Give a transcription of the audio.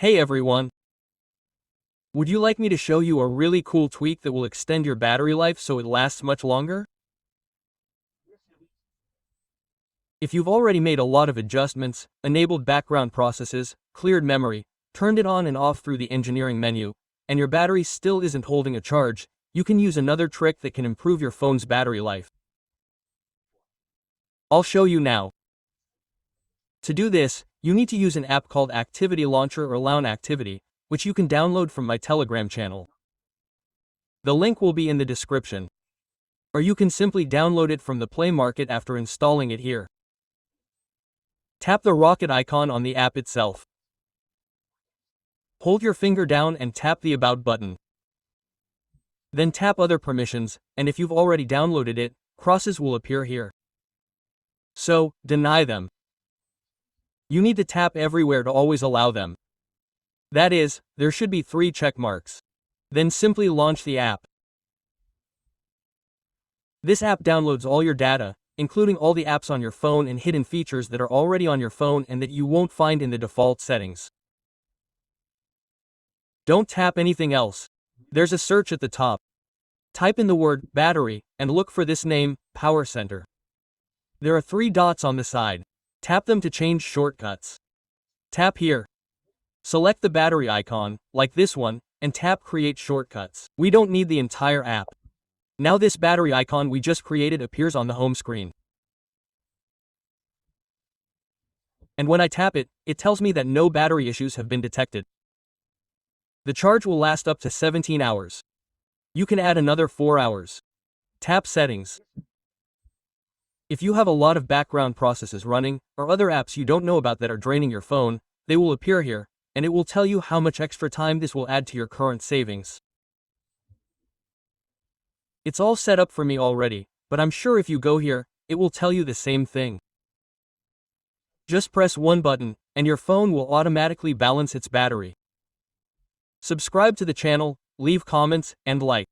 Hey everyone! Would you like me to show you a really cool tweak that will extend your battery life so it lasts much longer? If you've already made a lot of adjustments, enabled background processes, cleared memory, turned it on and off through the engineering menu, and your battery still isn't holding a charge, you can use another trick that can improve your phone's battery life. I'll show you now. To do this, you need to use an app called Activity Launcher or Laun Activity, which you can download from my Telegram channel. The link will be in the description. Or you can simply download it from the Play Market after installing it here. Tap the rocket icon on the app itself. Hold your finger down and tap the About button. Then tap Other Permissions, and if you've already downloaded it, crosses will appear here. So, deny them. You need to tap everywhere to always allow them. That is, there should be 3 check marks. Then simply launch the app. This app downloads all your data, including all the apps on your phone and hidden features that are already on your phone and that you won't find in the default settings. Don't tap anything else. There's a search at the top. Type in the word battery and look for this name, Power Center. There are 3 dots on the side. Tap them to change shortcuts. Tap here. Select the battery icon, like this one, and tap Create Shortcuts. We don't need the entire app. Now this battery icon we just created appears on the home screen. And when I tap it, it tells me that no battery issues have been detected. The charge will last up to 17 hours. You can add another 4 hours. Tap Settings. If you have a lot of background processes running, or other apps you don't know about that are draining your phone, they will appear here, and it will tell you how much extra time this will add to your current savings. It's all set up for me already, but I'm sure if you go here, it will tell you the same thing. Just press one button, and your phone will automatically balance its battery. Subscribe to the channel, leave comments, and like.